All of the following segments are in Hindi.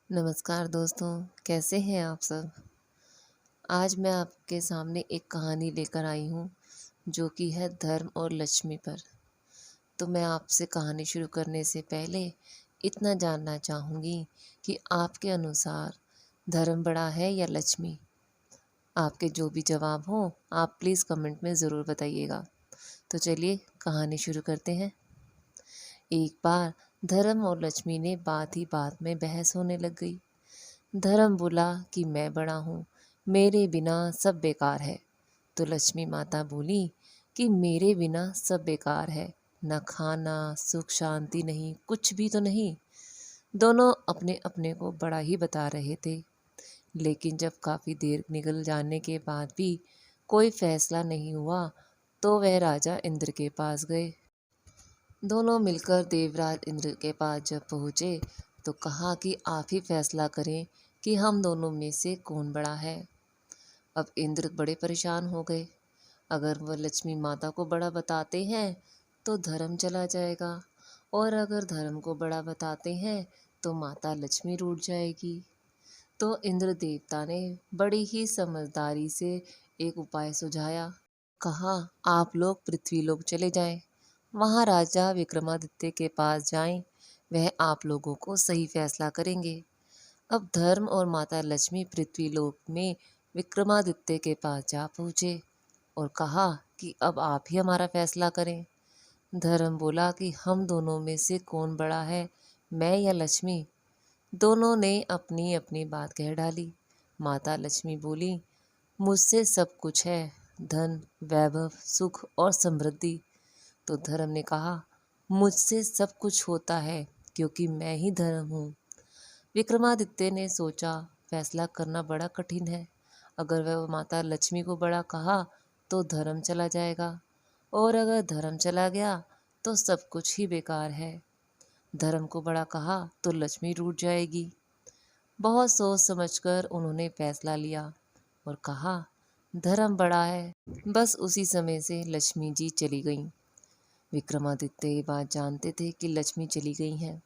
नमस्कार दोस्तों, कैसे हैं आप सब? आज मैं आपके सामने एक कहानी लेकर आई हूँ, जो कि है धर्म और लक्ष्मी पर। तो मैं आपसे कहानी शुरू करने से पहले इतना जानना चाहूँगी कि आपके अनुसार धर्म बड़ा है या लक्ष्मी? आपके जो भी जवाब हों, आप प्लीज़ कमेंट में ज़रूर बताइएगा। तो चलिए कहानी शुरू करते हैं। एक बार धर्म और लक्ष्मी ने बात ही बात में बहस होने लग गई। धर्म बोला कि मैं बड़ा हूँ, मेरे बिना सब बेकार है। तो लक्ष्मी माता बोली कि मेरे बिना सब बेकार है, न खाना, सुख शांति नहीं, कुछ भी तो नहीं। दोनों अपने अपने को बड़ा ही बता रहे थे, लेकिन जब काफ़ी देर निकल जाने के बाद भी कोई फैसला नहीं हुआ, तो वह राजा इंद्र के पास गए। दोनों मिलकर देवराज इंद्र के पास जब पहुँचे तो कहा कि आप ही फैसला करें कि हम दोनों में से कौन बड़ा है। अब इंद्र बड़े परेशान हो गए। अगर वह लक्ष्मी माता को बड़ा बताते हैं तो धर्म चला जाएगा, और अगर धर्म को बड़ा बताते हैं तो माता लक्ष्मी रूठ जाएगी। तो इंद्र देवता ने बड़ी ही समझदारी से एक उपाय सुझाया। कहा, आप लोग पृथ्वी लोक चले जाएं, वहाँ राजा विक्रमादित्य के पास जाएं, वह आप लोगों को सही फैसला करेंगे। अब धर्म और माता लक्ष्मी पृथ्वी लोक में विक्रमादित्य के पास जा पहुँचे और कहा कि अब आप ही हमारा फैसला करें। धर्म बोला कि हम दोनों में से कौन बड़ा है, मैं या लक्ष्मी? दोनों ने अपनी अपनी बात कह डाली। माता लक्ष्मी बोली, मुझसे सब कुछ है, धन, वैभव, सुख और समृद्धि। तो धर्म ने कहा, मुझसे सब कुछ होता है क्योंकि मैं ही धर्म हूँ। विक्रमादित्य ने सोचा, फैसला करना बड़ा कठिन है। अगर वह माता लक्ष्मी को बड़ा कहा तो धर्म चला जाएगा, और अगर धर्म चला गया तो सब कुछ ही बेकार है। धर्म को बड़ा कहा तो लक्ष्मी रूठ जाएगी। बहुत सोच समझकर उन्होंने फैसला लिया और कहा, धर्म बड़ा है। बस उसी समय से लक्ष्मी जी चली गईं। विक्रमादित्य ये बात जानते थे कि लक्ष्मी चली गई हैं।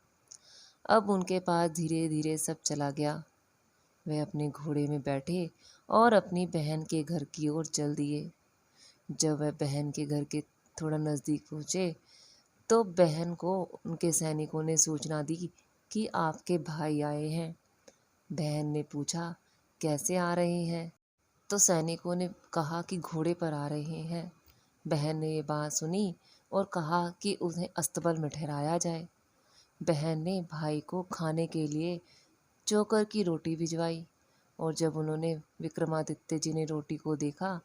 अब उनके पास धीरे धीरे सब चला गया। वे अपने घोड़े में बैठे और अपनी बहन के घर की ओर चल दिए। जब वह बहन के घर के थोड़ा नज़दीक पहुँचे तो बहन को उनके सैनिकों ने सूचना दी कि आपके भाई आए हैं। बहन ने पूछा, कैसे आ रहे हैं? तो सैनिकों ने कहा कि घोड़े पर आ रहे हैं। बहन ने ये बात सुनी और कहा कि उन्हें अस्तबल में ठहराया जाए। बहन ने भाई को खाने के लिए चोकर की रोटी भिजवाई, और जब उन्होंने विक्रमादित्य जी ने रोटी को देखा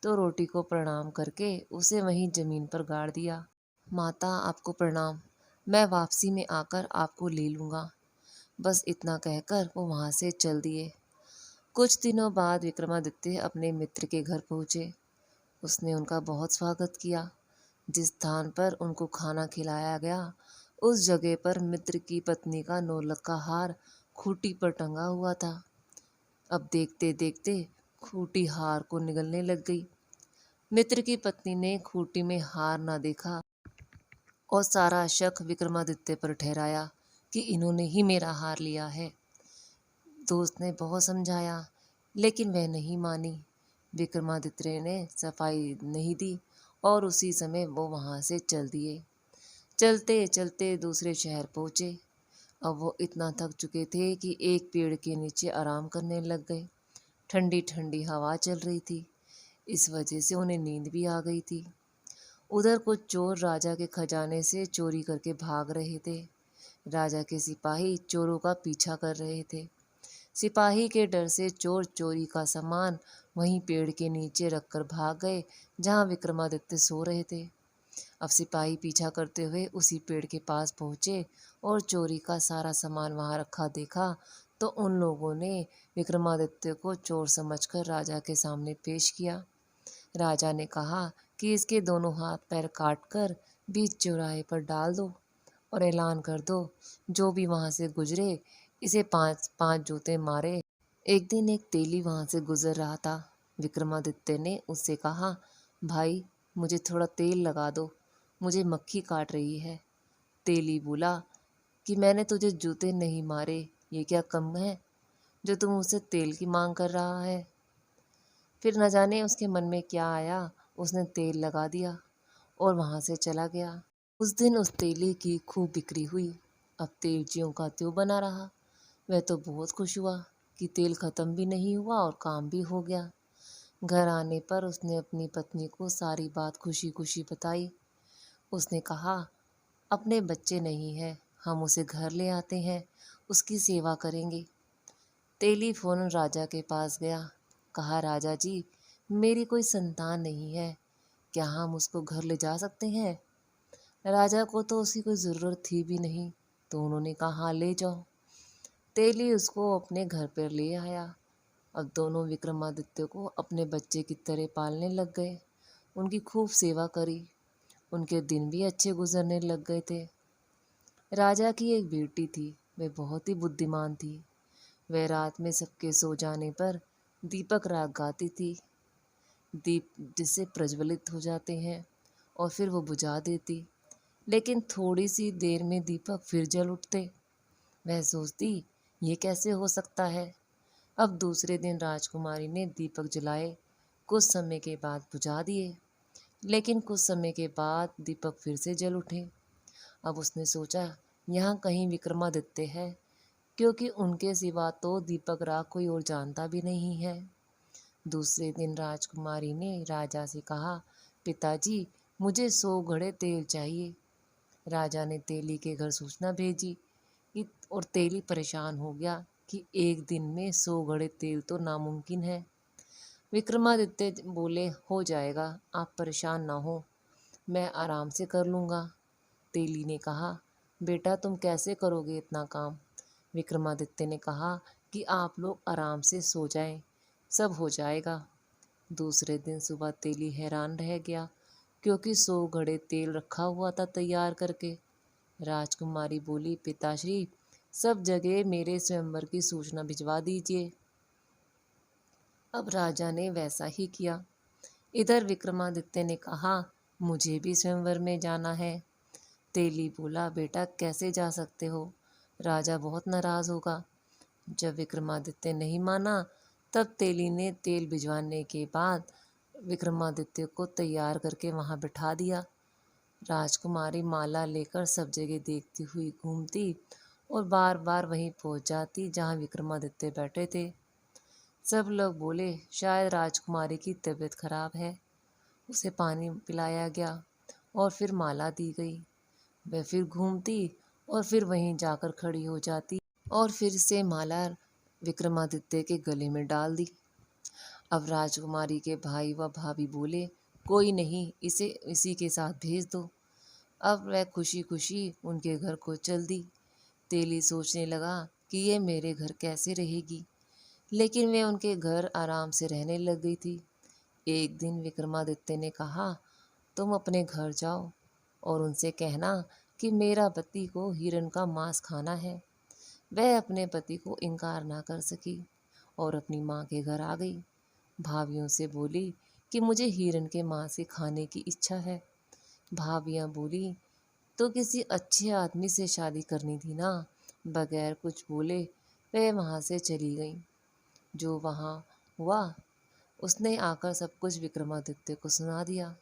तो रोटी को प्रणाम करके उसे वहीं जमीन पर गाड़ दिया। माता आपको प्रणाम, मैं वापसी में आकर आपको ले लूँगा। बस इतना कहकर वो वहाँ से चल दिए। कुछ दिनों बाद विक्रमादित्य अपने मित्र के घर पहुँचे। उसने उनका बहुत स्वागत किया। जिस स्थान पर उनको खाना खिलाया गया, उस जगह पर मित्र की पत्नी का नौलख का हार खूंटी पर टंगा हुआ था। अब देखते देखते खूंटी हार को निगलने लग गई। मित्र की पत्नी ने खूंटी में हार ना देखा और सारा शक विक्रमादित्य पर ठहराया कि इन्होंने ही मेरा हार लिया है। दोस्त ने बहुत समझाया, लेकिन वह नहीं मानी। विक्रमादित्य ने सफाई नहीं दी और उसी समय वो वहाँ से चल दिए। चलते चलते दूसरे शहर पहुँचे। अब वो इतना थक चुके थे कि एक पेड़ के नीचे आराम करने लग गए। ठंडी ठंडी हवा चल रही थी, इस वजह से उन्हें नींद भी आ गई थी। उधर कुछ चोर राजा के खजाने से चोरी करके भाग रहे थे। राजा के सिपाही चोरों का पीछा कर रहे थे। सिपाही के डर से चोर चोरी का सामान वहीं पेड़ के नीचे रखकर भाग गए जहां विक्रमादित्य सो रहे थे। अब सिपाही पीछा करते हुए उसी पेड़ के पास पहुंचे और चोरी का सारा सामान वहां रखा देखा तो उन लोगों ने विक्रमादित्य को चोर समझकर राजा के सामने पेश किया। राजा ने कहा कि इसके दोनों हाथ पैर काटकर बीच चौराहे पर डाल दो और ऐलान कर दो, जो भी वहां से गुजरे इसे 5-5 जूते मारे। एक दिन एक तेली वहां से गुजर रहा था। विक्रमादित्य ने उससे कहा, भाई मुझे थोड़ा तेल लगा दो, मुझे मक्खी काट रही है। तेली बोला कि मैंने तुझे जूते नहीं मारे, ये क्या कम है जो तुम मुझसे तेल की मांग कर रहा है। फिर न जाने उसके मन में क्या आया, उसने तेल लगा दिया और वहाँ से चला गया। उस दिन उस तेली की खूब बिक्री हुई। अब तेल ज्यों का त्यों बना रहा। वह तो बहुत खुश हुआ कि तेल खत्म भी नहीं हुआ और काम भी हो गया। घर आने पर उसने अपनी पत्नी को सारी बात खुशी खुशी बताई। उसने कहा, अपने बच्चे नहीं है, हम उसे घर ले आते हैं, उसकी सेवा करेंगे। तेली फौरन राजा के पास गया। कहा, राजा जी, मेरी कोई संतान नहीं है, क्या हम उसको घर ले जा सकते हैं। राजा को तो उसकी कोई ज़रूरत थी भी नहीं, तो उन्होंने कहा, हाँ ले जाओ। तेली उसको अपने घर पर ले आया। अब दोनों विक्रमादित्य को अपने बच्चे की तरह पालने लग गए। उनकी खूब सेवा करी। उनके दिन भी अच्छे गुजरने लग गए थे। राजा की एक बेटी थी, वह बहुत ही बुद्धिमान थी। वह रात में सबके सो जाने पर दीपक राग गाती थी। दीप जिससे प्रज्वलित हो जाते हैं और फिर वो बुझा देती, लेकिन थोड़ी सी देर में दीपक फिर जल उठते। वह सोचती, ये कैसे हो सकता है। अब दूसरे दिन राजकुमारी ने दीपक जलाए, कुछ समय के बाद बुझा दिए, लेकिन कुछ समय के बाद दीपक फिर से जल उठे। अब उसने सोचा, यहाँ कहीं विक्रमादित्य है, क्योंकि उनके सिवा तो दीपक राग कोई और जानता भी नहीं है। दूसरे दिन राजकुमारी ने राजा से कहा, पिताजी, मुझे 100 घड़े तेल चाहिए। राजा ने तेली के घर सूचना भेजी और तेली परेशान हो गया कि एक दिन में 100 घड़े तेल तो नामुमकिन है। विक्रमादित्य बोले, हो जाएगा, आप परेशान ना हो, मैं आराम से कर लूँगा। तेली ने कहा, बेटा तुम कैसे करोगे इतना काम। विक्रमादित्य ने कहा कि आप लोग आराम से सो जाएं, सब हो जाएगा। दूसरे दिन सुबह तेली हैरान रह गया, क्योंकि 100 घड़े तेल रखा हुआ था तैयार करके। राजकुमारी बोली, पिताश्री, सब जगह मेरे स्वयंवर की सूचना भिजवा दीजिए। अब राजा ने वैसा ही किया। इधर विक्रमादित्य ने कहा, मुझे भी स्वयंवर में जाना है। तेली बोला, बेटा कैसे जा सकते हो, राजा बहुत नाराज होगा। जब विक्रमादित्य नहीं माना, तब तेली ने तेल भिजवाने के बाद विक्रमादित्य को तैयार करके वहां बिठा दिया। राजकुमारी माला लेकर सब जगह देखती हुई घूमती और बार बार वहीं पहुंच जाती जहां विक्रमादित्य बैठे थे। सब लोग बोले, शायद राजकुमारी की तबीयत खराब है। उसे पानी पिलाया गया और फिर माला दी गई। वह फिर घूमती और फिर वहीं जाकर खड़ी हो जाती और फिर से माला विक्रमादित्य के गले में डाल दी। अब राजकुमारी के भाई व भाभी बोले, कोई नहीं, इसे इसी के साथ भेज दो। अब वह खुशी खुशी उनके घर को चल दी। तेली सोचने लगा कि ये मेरे घर कैसे रहेगी, लेकिन वे उनके घर आराम से रहने लग गई थी। एक दिन विक्रमादित्य ने कहा, तुम अपने घर जाओ और उनसे कहना कि मेरा पति को हिरण का मांस खाना है। वह अपने पति को इनकार ना कर सकी और अपनी माँ के घर आ गई। भाभियों से बोली कि मुझे हिरण के मांस के खाने की इच्छा है। भाभियाँ बोली, तो किसी अच्छे आदमी से शादी करनी थी ना। बगैर कुछ बोले वह वहाँ से चली गई। जो वहाँ हुआ उसने आकर सब कुछ विक्रमादित्य को सुना दिया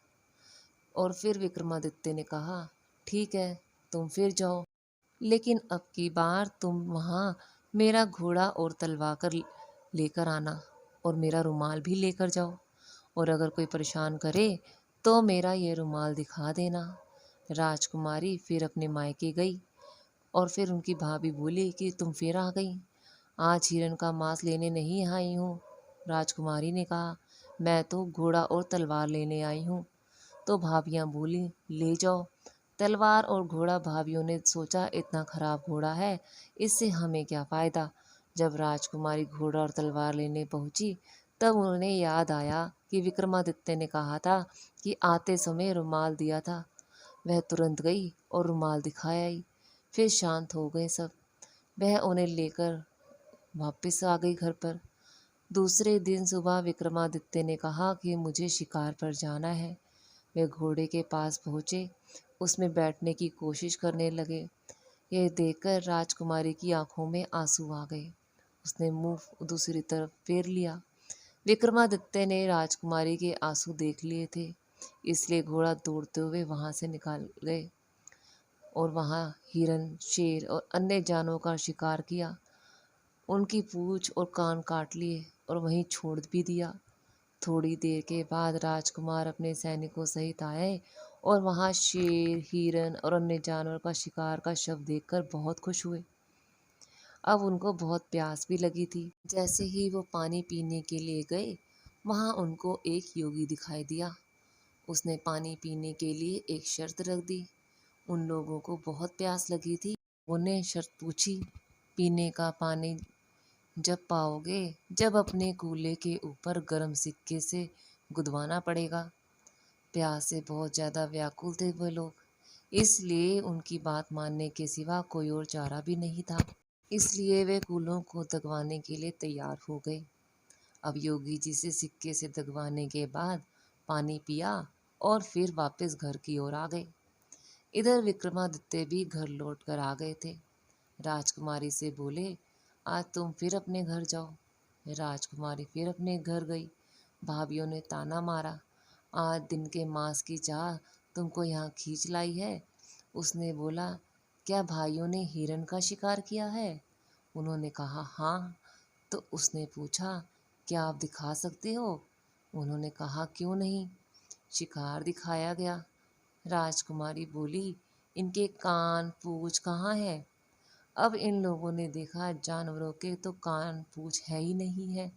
और फिर विक्रमादित्य ने कहा, ठीक है, तुम फिर जाओ, लेकिन अब की बार तुम वहाँ मेरा घोड़ा और तलवार कर लेकर आना और मेरा रुमाल भी लेकर जाओ, और अगर कोई परेशान करे तो मेरा ये रुमाल दिखा देना। राजकुमारी फिर अपने मायके गई और फिर उनकी भाभी बोली कि तुम फिर आ गई, आज हिरण का मांस लेने नहीं आई हूँ। राजकुमारी ने कहा, मैं तो घोड़ा और तलवार लेने आई हूँ। तो भाभियाँ बोली, ले जाओ तलवार और घोड़ा। भाभियों ने सोचा, इतना खराब घोड़ा है, इससे हमें क्या फ़ायदा। जब राजकुमारी घोड़ा और तलवार लेने पहुंची, तब उन्हें याद आया कि विक्रमादित्य ने कहा था कि आते समय रुमाल दिया था। वह तुरंत गई और रुमाल दिखाया आई। फिर शांत हो गए सब। वह उन्हें लेकर वापस आ गई घर पर। दूसरे दिन सुबह विक्रमादित्य ने कहा कि मुझे शिकार पर जाना है। वे घोड़े के पास पहुँचे, उसमें बैठने की कोशिश करने लगे, यह देखकर राजकुमारी की आंखों में आंसू आ गए। उसने मुंह दूसरी तरफ फेर लिया। विक्रमादित्य ने राजकुमारी के आंसू देख लिए थे, इसलिए घोड़ा दौड़ते हुए वहां से निकाल गए और वहां हिरन, शेर और अन्य जानवरों का शिकार किया। उनकी पूंछ और कान काट लिए और वहीं छोड़ भी दिया। थोड़ी देर के बाद राजकुमार अपने सैनिकों सहित आए और वहां शेर, हिरन और अन्य जानवर का शिकार का शव देखकर बहुत खुश हुए। अब उनको बहुत प्यास भी लगी थी। जैसे ही वो पानी पीने के लिए गए, वहां उनको एक योगी दिखाई दिया। उसने पानी पीने के लिए एक शर्त रख दी। उन लोगों को बहुत प्यास लगी थी। उन्हें शर्त पूछी, पीने का पानी जब पाओगे, जब अपने कूल्हे के ऊपर गर्म सिक्के से गुदवाना पड़ेगा। प्यास से बहुत ज़्यादा व्याकुल थे वे लोग, इसलिए उनकी बात मानने के सिवा कोई और चारा भी नहीं था। इसलिए वे कूल्हों को दगवाने के लिए तैयार हो गए। अब योगी जी से सिक्के से दगवाने के बाद पानी पिया और फिर वापस घर की ओर आ गए। इधर विक्रमादित्य भी घर लौट कर आ गए थे। राजकुमारी से बोले, आज तुम फिर अपने घर जाओ। राजकुमारी फिर अपने घर गई। भाभियों ने ताना मारा, आज दिन के मांस की चाह तुमको यहाँ खींच लाई है। उसने बोला, क्या भाइयों ने हिरन का शिकार किया है? उन्होंने कहा, हाँ। तो उसने पूछा, क्या आप दिखा सकते हो? उन्होंने कहा, क्यों नहीं। शिकार दिखाया गया। राजकुमारी बोली, इनके कान पूंछ कहाँ है? अब इन लोगों ने देखा जानवरों के तो कान पूंछ है ही नहीं है,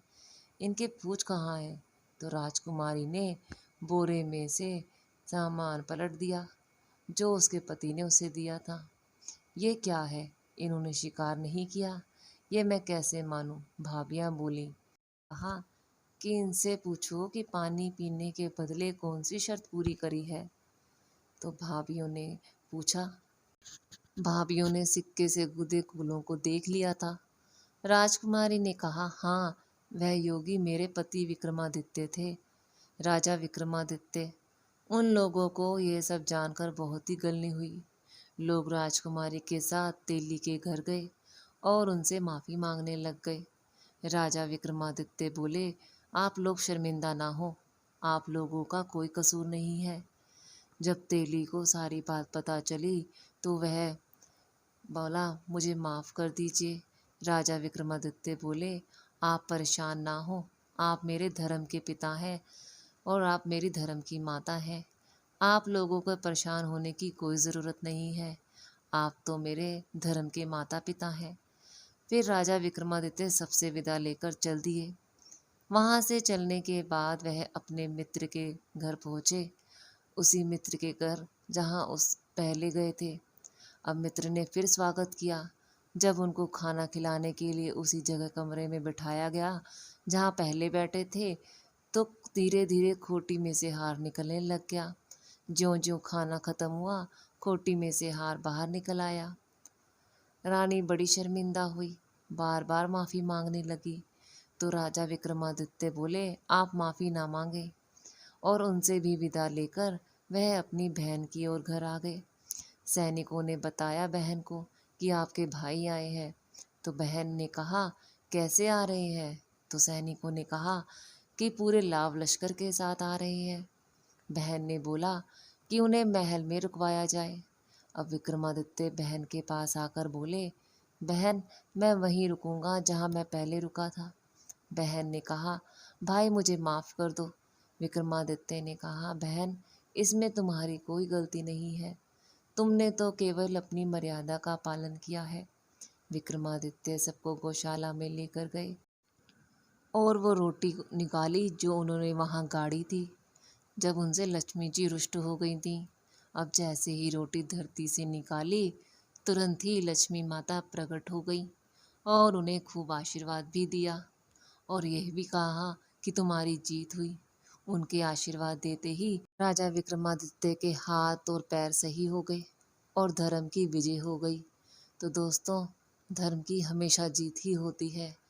इनके पूंछ कहाँ है? तो राजकुमारी ने बोरे में से सामान पलट दिया जो उसके पति ने उसे दिया था। ये क्या है? इन्होंने शिकार नहीं किया, ये मैं कैसे मानूं? भाभियां बोली। कहा कि इनसे पूछो कि पानी पीने के बदले कौन सी शर्त पूरी करी है। तो भाभियों ने पूछा। भाभियों ने सिक्के से गुदे कूलों को देख लिया था। राजकुमारी ने कहा, हाँ, वह योगी मेरे पति विक्रमादित्य थे, राजा विक्रमादित्य। उन लोगों को यह सब जानकर बहुत ही गलनी हुई। लोग राजकुमारी के साथ तेली के घर गए और उनसे माफ़ी मांगने लग गए। राजा विक्रमादित्य बोले, आप लोग शर्मिंदा ना हो, आप लोगों का कोई कसूर नहीं है। जब तेली को सारी बात पता चली तो वह बोला, मुझे माफ़ कर दीजिए। राजा विक्रमादित्य बोले, आप परेशान ना हो, आप मेरे धर्म के पिता हैं और आप मेरी धर्म की माता हैं। आप लोगों को परेशान होने की कोई ज़रूरत नहीं है, आप तो मेरे धर्म के माता पिता हैं। फिर राजा विक्रमादित्य सबसे विदा लेकर चल दिए। वहाँ से चलने के बाद वह अपने मित्र के घर पहुँचे, उसी मित्र के घर जहाँ उस पहले गए थे। अब मित्र ने फिर स्वागत किया। जब उनको खाना खिलाने के लिए उसी जगह कमरे में बिठाया गया जहाँ पहले बैठे थे, तो धीरे धीरे खोटी में से हार निकलने लग गया। ज्यों-ज्यों खाना खत्म हुआ, खोटी में से हार बाहर निकल आया। रानी बड़ी शर्मिंदा हुई, बार बार माफ़ी मांगने लगी। तो राजा विक्रमादित्य बोले, आप माफ़ी ना मांगे, और उनसे भी विदा लेकर वह अपनी बहन की ओर घर आ गए। सैनिकों ने बताया बहन को कि आपके भाई आए हैं। तो बहन ने कहा, कैसे आ रहे हैं? तो सैनिकों ने कहा कि पूरे लाव लश्कर के साथ आ रहे हैं। बहन ने बोला कि उन्हें महल में रुकवाया जाए। अब विक्रमादित्य बहन के पास आकर बोले, बहन, मैं वहीं रुकूंगा जहां मैं पहले रुका था। बहन ने कहा, भाई मुझे माफ़ कर दो। विक्रमादित्य ने कहा, बहन, इसमें तुम्हारी कोई गलती नहीं है, तुमने तो केवल अपनी मर्यादा का पालन किया है। विक्रमादित्य सबको गौशाला में लेकर गए और वो रोटी निकाली जो उन्होंने वहाँ गाड़ी थी, जब उनसे लक्ष्मी जी रुष्ट हो गई थी। अब जैसे ही रोटी धरती से निकाली, तुरंत ही लक्ष्मी माता प्रकट हो गई और उन्हें खूब आशीर्वाद भी दिया और यह भी कहा कि तुम्हारी जीत हुई। उनके आशीर्वाद देते ही राजा विक्रमादित्य के हाथ और पैर सही हो गए और धर्म की विजय हो गई। तो दोस्तों, धर्म की हमेशा जीत ही होती है।